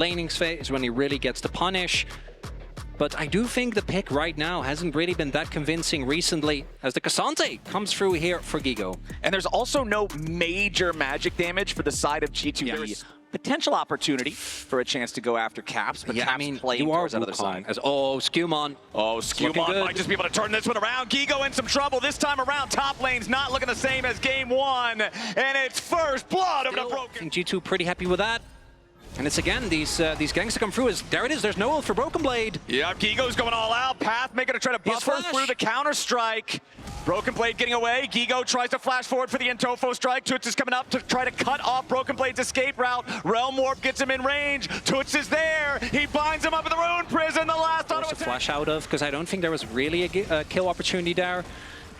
laning phase when he really gets to punish. But I do think the pick right now hasn't really been that convincing recently, as the K'Sante comes through here for Gigo. And there's also no major magic damage for the side of G2. Yeah, There's potential opportunity for a chance to go after Caps, but yeah, Caps I mean, playing you are towards that other side. Skewmon. Oh, Skewmon might just be able to turn this one around. Gigo in some trouble this time around. Top lane's not looking the same as game one, and it's first blood over the I Broken. think G2 pretty happy with that. And it's again, these gangs to come through. There it is, there's no ult for Broken Blade. Yeah, Gigo's going all out. Pathmaker to try to buffer through the counter strike. Broken Blade getting away. Gigo tries to flash forward for the Intofo strike. Toots is coming up to try to cut off Broken Blade's escape route. Realm Warp gets him in range. Toots is there. He binds him up in the Rune Prison. The last auto attack. Flash out of, because I don't think there was really a kill opportunity there.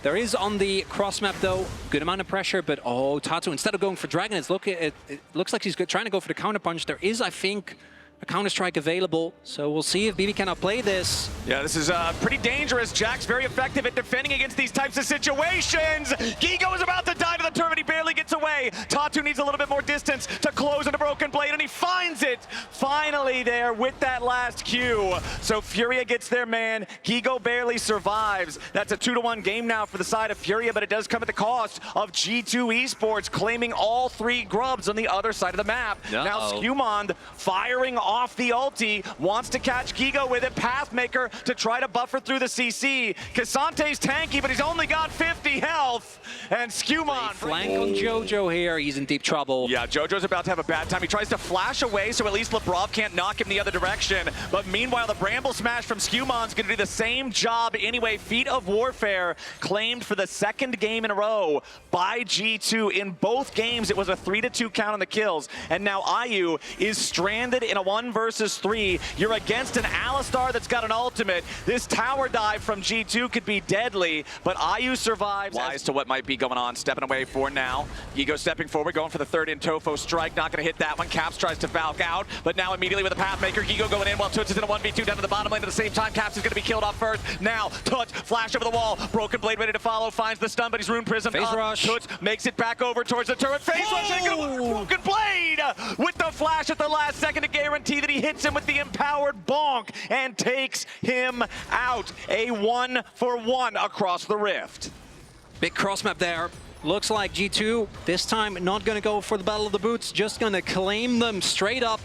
There is on the cross map though, good amount of pressure, but oh, Tatu, instead of going for Dragon, it looks like he's trying to go for the counter punch. There is, I think, a counter strike available, so we'll see if BB can outplay this. Yeah, this is pretty dangerous. Jack's very effective at defending against these types of situations. Gigo is about to die to the turret. He barely gets away. Tatu needs a little bit more distance to close into Broken Blade, and he finds it finally there with that last Q. So Furia gets their man. Gigo barely survives. That's a 2-1 game now for the side of Furia, but it does come at the cost of G2 Esports claiming all 3 grubs on the other side of the map. Now Skewmon firing off the ulti, wants to catch Gigo with it. Pathmaker to try to buffer through the CC. K'Sante's tanky, but he's only got 50 health. And Skewmon flank on Jojo here. He's in deep trouble. Yeah, Jojo's about to have a bad time. He tries to flash away, so at least Lebrov can't knock him the other direction. But meanwhile, the Bramble Smash from Skewmon's going to do the same job anyway. Feet of Warfare claimed for the 2nd game in a row by G2. In both games, it was a 3-2 count on the kills. And now IU is stranded in a 1 versus 3. You're against an Alistar that's got an ultimate. This tower dive from G2 could be deadly, but IU survives. Wise to what might be going on. Stepping away for now. Gigo stepping forward, going for the 3rd Intofo strike. Not going to hit that one. Caps tries to Valk out, but now immediately with the Pathmaker, Gigo going in while Toots is in a 1v2 down to the bottom lane at the same time. Caps is going to be killed off first. Now Toots, flash over the wall. Broken Blade ready to follow, finds the stun, but he's Rune Prison. Phase rush. Toots makes it back over towards the turret. Phase rush ain't gonna work. Broken Blade with the flash at the last second to guarantee that he hits him with the empowered bonk and takes him out. A 1-for-1 across the rift. Big cross map there. Looks like G2 this time not going to go for the Battle of the Boots, just going to claim them straight up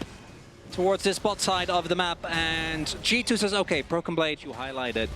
towards this bot side of the map. And G2 says, okay, Broken Blade, you highlighted.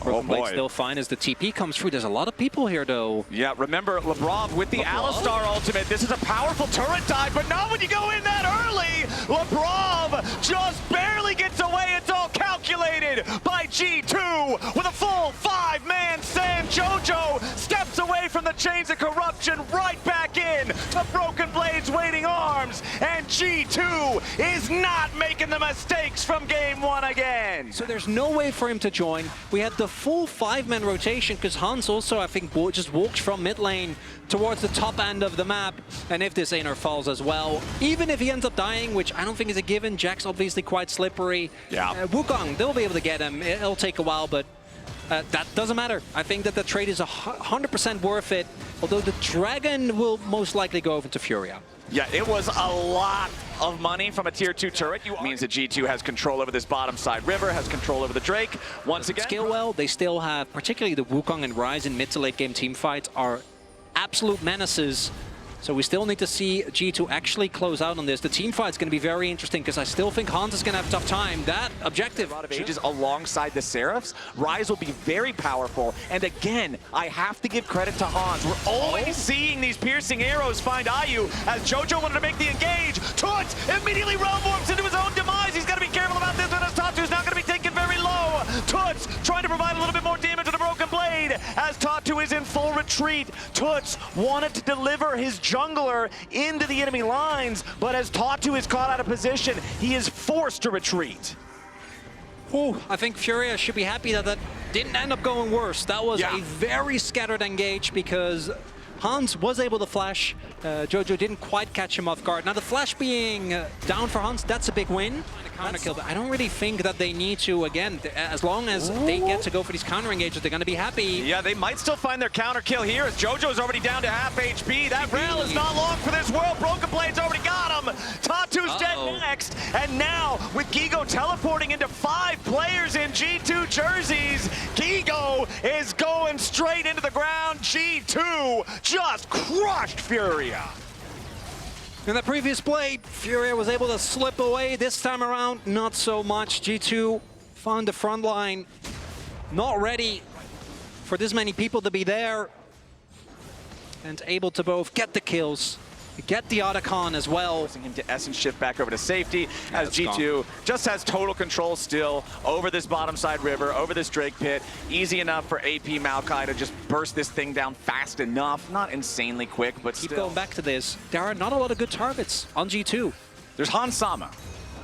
Broken Blade still fine as the TP comes through. There's a lot of people here, though. Yeah, remember, Lebrov with the Alistar ultimate. This is a powerful turret dive, but not when you go in that early. Lebrov just barely gets away. It's all calculated by G2 with a full 5-man stand. Jojo steps away from the chains of corruption, right back in to Broken Blade's waiting arms, and G2 is not making the mistakes from game 1 again. So there's no way for him to join. We had the full 5-man rotation because Hans also, I think, just walked from mid lane towards the top end of the map. And if this Einer falls as well, even if he ends up dying, which I don't think is a given, Jack's obviously quite slippery. Yeah. Wukong, they'll be able to get him. It'll take a while, but that doesn't matter. I think that the trade is 100% worth it, although the Dragon will most likely go over to Furia. Yeah, it was a lot of money from a tier 2 turret. Means that G2 has control over this bottom side river, has control over the Drake. Once again, scale well, they still have, particularly the Wukong and Ryze in mid to late game team fights are absolute menaces. So we still need to see G2 actually close out on this. The team fight's going to be very interesting because I still think Hans is going to have a tough time. That objective. A lot of ages alongside the Seraphs. Ryze will be very powerful. And again, I have to give credit to Hans. We're always seeing these piercing arrows find IU as Jojo wanted to make the engage. Toots immediately realm warps into his own demise. He's got to be careful about this one as Tatu's not going to be taken very low. Toots trying to provide a little bit more damage to the Broken Blade as Tatu is in full retreat. Toots wanted to deliver his jungler into the enemy lines, but as Tatu is caught out of position, he is forced to retreat. Ooh, I think Furia should be happy that that didn't end up going worse. That was a very scattered engage because Hans was able to flash. Jojo didn't quite catch him off guard. Now the flash being down for Hans, that's a big win. Counter kill, but I don't really think that they need to, again, as long as they get to go for these counter engages, they're going to be happy. Yeah, they might still find their counter kill here as Jojo's already down to half HP. That rail is not long for this world. Broken Blade's already got him. Tatu's dead next. And now with Gigo teleporting into 5 players in G2 jerseys, Gigo is going straight into the ground. G2 just crushed Furia. In the previous play, Furia was able to slip away. This time around, not so much. G2 found the front line, not ready for this many people to be there, and able to both get the kills, get the Otacon as well. Forcing him to Essence shift back over to safety as G2 just has total control still over this bottom side river, over this Drake pit. Easy enough for AP Maokai to just burst this thing down fast enough. Not insanely quick, but Keep still. going back to this. There are not a lot of good targets on G2. There's Hans Sama.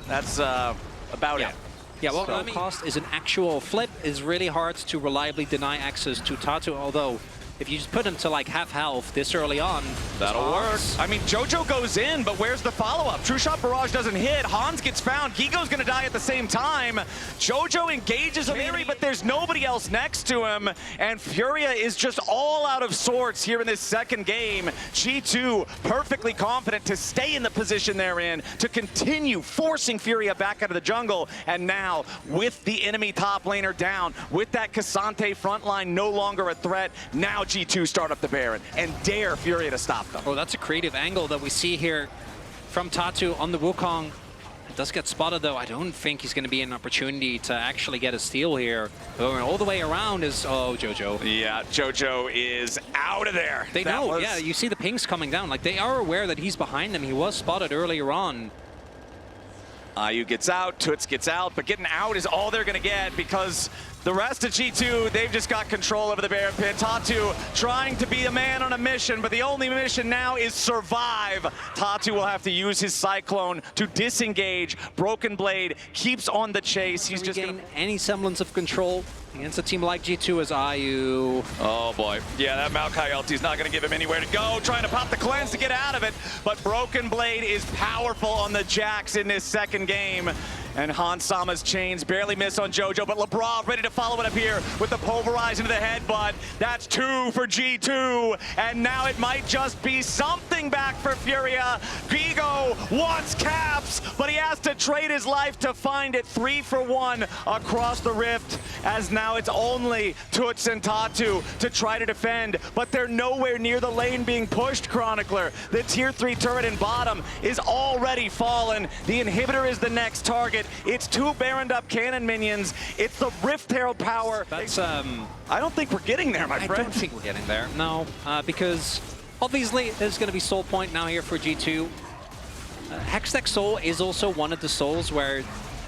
That's about it. Yeah, well, I mean, cost is an actual flip. Is really hard to reliably deny access to Tatu, although if you just put him to like half health this early on, that'll work. I mean, Jojo goes in, but where's the follow-up? True Shot Barrage doesn't hit. Hans gets found. Gigo's gonna die at the same time. Jojo engages Amiri, but there's nobody else next to him. And Furia is just all out of sorts here in this second game. G2 perfectly confident to stay in the position they're in, to continue forcing Furia back out of the jungle. And now, with the enemy top laner down, with that Cassante frontline no longer a threat, now G2 start up the Baron and dare Furia to stop them. Oh, that's a creative angle that we see here from Tatu on the Wukong. It does get spotted though. I don't think he's going to be an opportunity to actually get a steal here. Going all the way around is, oh, Jojo. Yeah, Jojo is out of there. They know, yeah, you see the pings coming down. Like, they are aware that he's behind them. He was spotted earlier on. Ayu gets out, Toots gets out, but getting out is all they're going to get because the rest of G2, they've just got control over the Baron pit. Tatu trying to be a man on a mission, but the only mission now is survive. Tatu will have to use his Cyclone to disengage. Broken Blade keeps on the chase. He's just going to gain any semblance of control against a team like G2 as Ayu. Oh boy. Yeah, that Maokai ulti's not going to give him anywhere to go. Trying to pop the cleanse to get out of it, but Broken Blade is powerful on the Jax in this second game. And Hans Sama's chains barely miss on Jojo, but Lebrov ready to follow it up here with the pulverize into the headbutt. That's 2 for G2, and now it might just be something back for Furia. Gigo wants caps, but he has to trade his life to find it. 3 for 1 across the rift, as now it's only Toots and Tatu to try to defend, but they're nowhere near the lane being pushed, Chronicler. The tier 3 turret in bottom is already fallen. The inhibitor is the next target. It's 2 baroned up cannon minions. It's the Rift Herald power. That's, I don't think we're getting there, my friend. I don't think we're getting there, no, because obviously there's going to be soul point now here for G2. Hextech Soul is also one of the souls where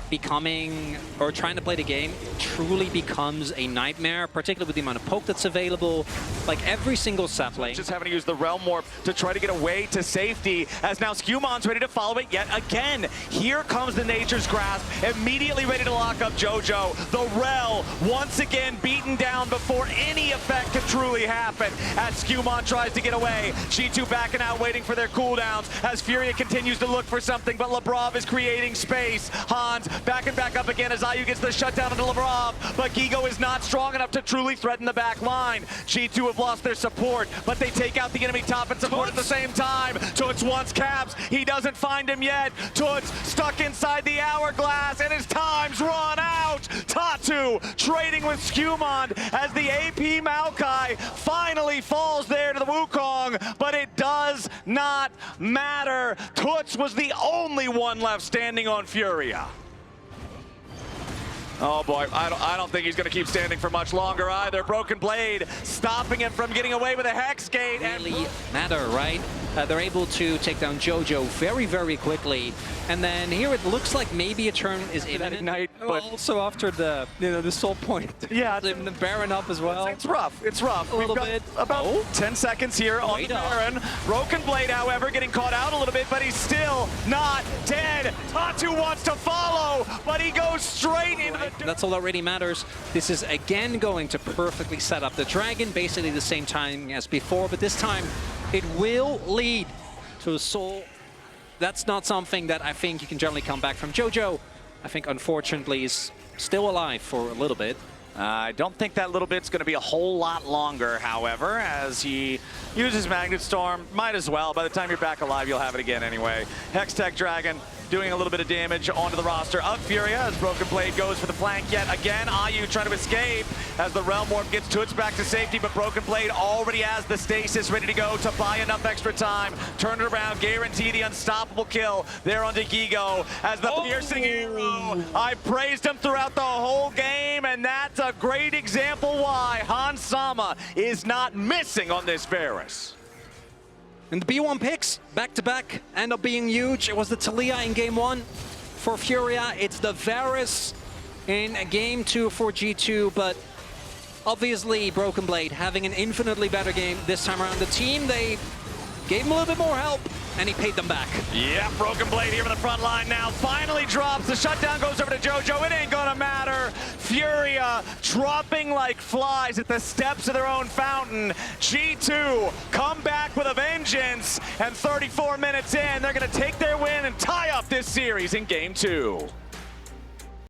becoming, or trying to play the game, truly becomes a nightmare, particularly with the amount of poke that's available. Like, every single sap lane. Just having to use the Realm Warp to try to get away to safety, as now Scumon's ready to follow it yet again. Here comes the Nature's Grasp, immediately ready to lock up Jojo. The Rel, once again beaten down before any effect could truly happen, as Scumon tries to get away. G2 backing out, waiting for their cooldowns, as Furia continues to look for something, but Lebrov is creating space. Hans backing back up again as Ayu gets the shutdown into Lebrov, but Gigo is not strong enough to truly threaten the back line. G2 have lost their support, but they take out the enemy top and support at the same time. Toots wants caps. He doesn't find him yet. Toots stuck inside the hourglass, and his time's run out. Tatu trading with Scumon as the AP Maokai finally falls there to the Wukong, but it does not matter. Toots was the only one left standing on Furia. Oh boy, I don't think he's going to keep standing for much longer either. Broken Blade stopping him from getting away with a Hex Gate. Really matter, right? They're able to take down Jojo very, very quickly. And then here it looks like maybe a turn is imminent. Ignite, But but also after the, the soul point. Yeah, the Baron up as well. it's rough. It's rough. A little We've got bit. about Oh. 10 seconds here on the Wait up. Baron. Broken Blade, however, getting caught out a little bit, but he's still not dead. Tatu wants to follow, but he goes straight into the... That's all that really matters. This is again going to perfectly set up the Dragon, basically the same time as before, but this time it will lead to a soul. That's not something that I think you can generally come back from. Jojo, I think unfortunately is still alive for a little bit. I don't think that little bit's going to be a whole lot longer, however, as he uses Magnet Storm. Might as well. By the time you're back alive, you'll have it again anyway. Hextech Dragon doing a little bit of damage onto the roster of Furia as Broken Blade goes for the flank yet again. Ayu trying to escape as the Realm Warp gets Toots back to safety, but Broken Blade already has the stasis ready to go to buy enough extra time. Turn it around, guarantee the unstoppable kill there onto Gigo as the piercing arrow. I praised him throughout the whole game, and that's a great example why Hans Sama is not missing on this Varus. And the B1 picks, back-to-back, end up being huge. It was the Taliyah in game 1 for Furia. It's the Varus in game 2 for G2, but obviously Broken Blade having an infinitely better game this time around. The team, they gave him a little bit more help, and he paid them back. Yeah, Broken Blade here in the front line now. Finally drops. The shutdown goes over to Jojo. It ain't gonna matter. Furia dropping like flies at the steps of their own fountain. G2 come back with a vengeance. And 34 minutes in, they're gonna take their win and tie up this series in game 2.